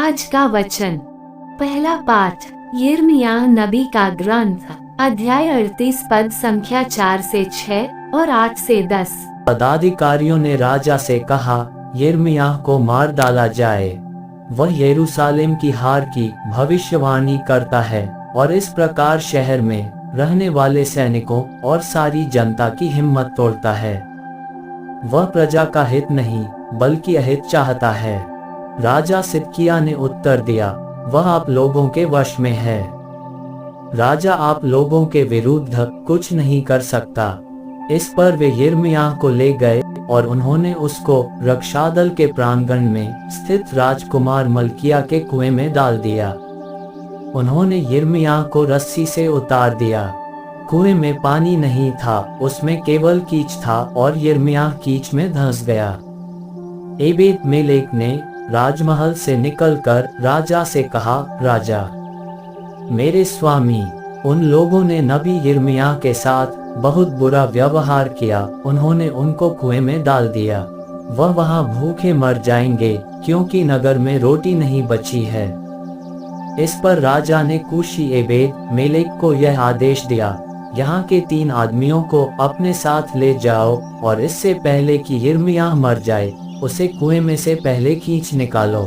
आज का वचन। पहला पाठ यिर्मयाह नबी का ग्रंथ, अध्याय 38 पद संख्या 4 से 6 और 8 से 10। पदाधिकारियों ने राजा से कहा, यिर्मयाह को मार डाला जाए। वह यरूशलेम की हार की भविष्यवाणी करता है और इस प्रकार शहर में रहने वाले सैनिकों और सारी जनता की हिम्मत तोड़ता है। वह प्रजा का हित नहीं बल्कि अहित चाहता है। राजा सिदकिय्याह ने उत्तर दिया, वह आप लोगों के वश में है। राजा आप लोगों के विरुद्ध कुछ नहीं कर सकता। इस पर वे यिर्मयाह को ले गए और उन्होंने उसको रक्षादल के प्रांगण में स्थित राजकुमार मल्किय्याह के कुएं में डाल दिया। उन्होंने यिर्मयाह को रस्सी से उतार दिया। कुएं में पानी नहीं था, उसमें केवल कीच था और यिर्मयाह कीच में धंस गया। एबेद-मेलेक ने राजमहल से निकलकर राजा से कहा, राजा मेरे स्वामी, उन लोगों ने नबी यिर्मयाह के साथ बहुत बुरा व्यवहार किया। उन्होंने उनको कुएं में डाल दिया। वह वहां भूखे मर जाएंगे क्योंकि नगर में रोटी नहीं बची है। इस पर राजा ने कूशी एबेद-मेलेक को यह आदेश दिया, यहाँ के 3 आदमियों को अपने साथ ले जाओ और इससे पहले कि यिर्मयाह मर जाए उसे कुएं में से पहले खींच निकालो।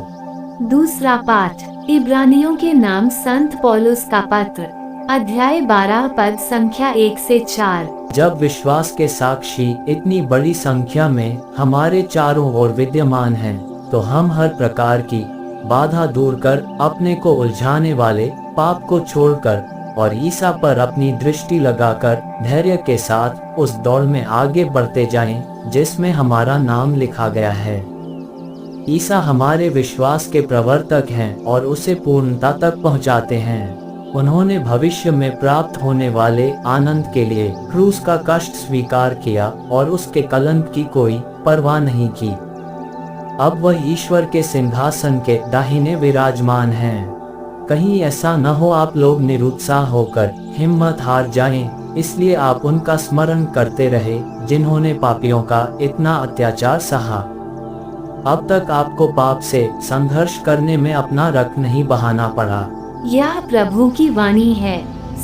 दूसरा पाठ इब्रानियों के नाम संत पौलुस का पत्र, अध्याय 12 पद संख्या 1 से 4। जब विश्वास के साक्षी इतनी बड़ी संख्या में हमारे चारों ओर विद्यमान हैं, तो हम हर प्रकार की बाधा दूर कर अपने को उलझाने वाले पाप को छोड़कर और ईसा पर अपनी दृष्टि लगाकर धैर्य के साथ उस दौड़ में आगे बढ़ते जाएं जिसमें हमारा नाम लिखा गया है। ईसा हमारे विश्वास के प्रवर्तक हैं और उसे पूर्णता तक पहुंचाते हैं। उन्होंने भविष्य में प्राप्त होने वाले आनंद के लिए क्रूस का कष्ट स्वीकार किया और उसके कलंक की कोई परवाह नहीं की। अब वह ईश्वर के सिंहासन के दाहिने विराजमान हैं। कहीं ऐसा न हो आप लोग निरुत्साह होकर हिम्मत हार जाएं, इसलिए आप उनका स्मरण करते रहे जिन्होंने पापियों का इतना अत्याचार सहा। अब तक आपको पाप से संघर्ष करने में अपना रक्त नहीं बहाना पड़ा। यह प्रभु की वाणी है।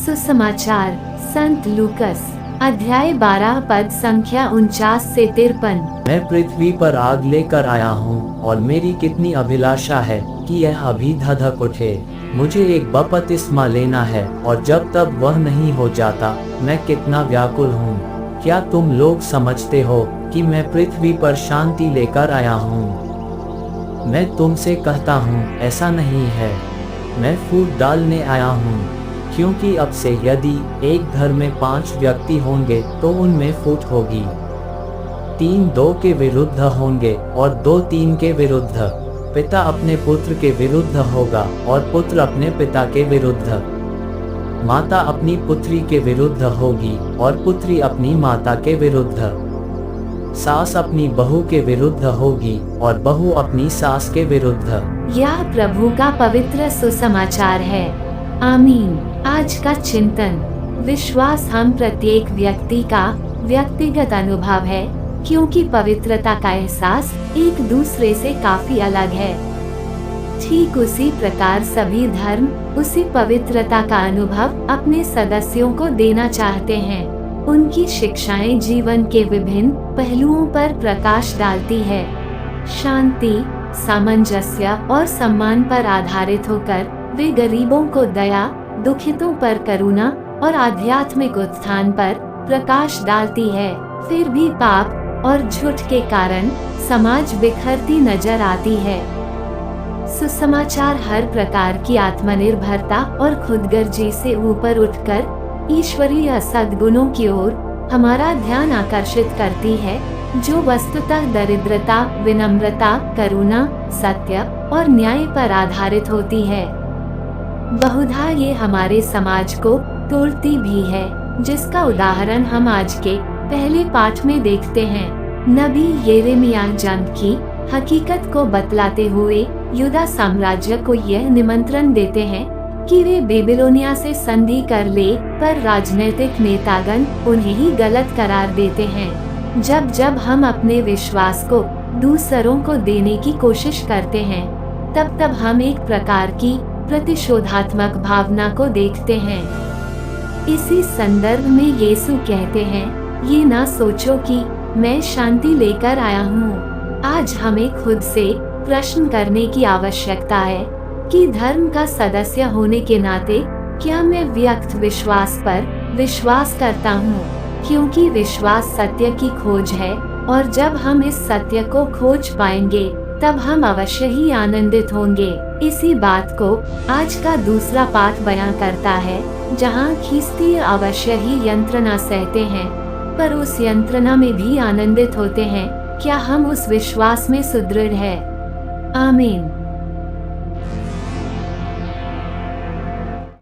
सुसमाचार संत लूकस, अध्याय 12 पद संख्या 49 से 53। मैं पृथ्वी पर आग लेकर आया हूँ और मेरी कितनी अभिलाषा है कि यह अभी धधक उठे। मुझे एक बपतिस्मा लेना है और जब तक वह नहीं हो जाता मैं कितना व्याकुल हूँ। क्या तुम लोग समझते हो कि मैं पृथ्वी पर शांति लेकर आया हूँ? मैं तुमसे कहता हूँ ऐसा नहीं है। मैं फूट डालने आया हूँ, क्योंकि अब से यदि एक घर में 5 व्यक्ति होंगे तो उनमें फूट होगी। 3 2 के विरुद्ध होंगे और 2 3 के विरुद्ध। पिता अपने पुत्र के विरुद्ध होगा और पुत्र अपने पिता के विरुद्ध। माता अपनी पुत्री के विरुद्ध होगी और पुत्री अपनी माता के विरुद्ध। सास अपनी बहू के विरुद्ध होगी और बहू अपनी सास के विरुद्ध। यह प्रभु का पवित्र सुसमाचार है। आमीन। आज का चिंतन। विश्वास हम प्रत्येक व्यक्ति का व्यक्तिगत अनुभव है, क्योंकि पवित्रता का एहसास एक दूसरे से काफी अलग है। ठीक उसी प्रकार सभी धर्म उसी पवित्रता का अनुभव अपने सदस्यों को देना चाहते हैं। उनकी शिक्षाएं जीवन के विभिन्न पहलुओं पर प्रकाश डालती है। शांति, सामंजस्य और सम्मान पर आधारित होकर वे गरीबों को दया, दुखितों पर करुणा और आध्यात्मिक उत्थान पर प्रकाश डालती है। फिर भी पाप और झूठ के कारण समाज बिखरती नजर आती है। सुसमाचार हर प्रकार की आत्मनिर्भरता और खुदगर्जी से ऊपर उठकर ईश्वरीय सद्गुणों की ओर हमारा ध्यान आकर्षित करती है, जो वस्तुतः दरिद्रता, विनम्रता, करुणा, सत्य और न्याय पर आधारित होती है। बहुधा ये हमारे समाज को तोड़ती भी है, जिसका उदाहरण हम आज के पहले पाठ में देखते हैं। नबी यिर्मयाह जंग की हकीकत को बतलाते हुए यूदा साम्राज्य को यह निमंत्रण देते हैं कि वे बेबीलोनिया से संधि कर ले, पर राजनीतिक नेतागण उन्हें ही गलत करार देते हैं। जब जब हम अपने विश्वास को दूसरों को देने की कोशिश करते हैं, तब तब हम एक प्रकार की प्रतिशोधात्मक भावना को देखते हैं। इसी संदर्भ में यीशु कहते हैं, ये ना सोचो कि मैं शांति लेकर आया हूँ। आज हमें खुद से प्रश्न करने की आवश्यकता है कि धर्म का सदस्य होने के नाते क्या मैं व्यक्त विश्वास पर विश्वास करता हूँ, क्योंकि विश्वास सत्य की खोज है और जब हम इस सत्य को खोज पाएंगे तब हम अवश्य ही आनंदित होंगे। इसी बात को आज का दूसरा पाठ बयां करता है, जहां ख्रिस्ती अवश्य ही यंत्रणा सहते हैं, पर उस यंत्रणा में भी आनंदित होते हैं। क्या हम उस विश्वास में सुदृढ़ हैं? आमीन।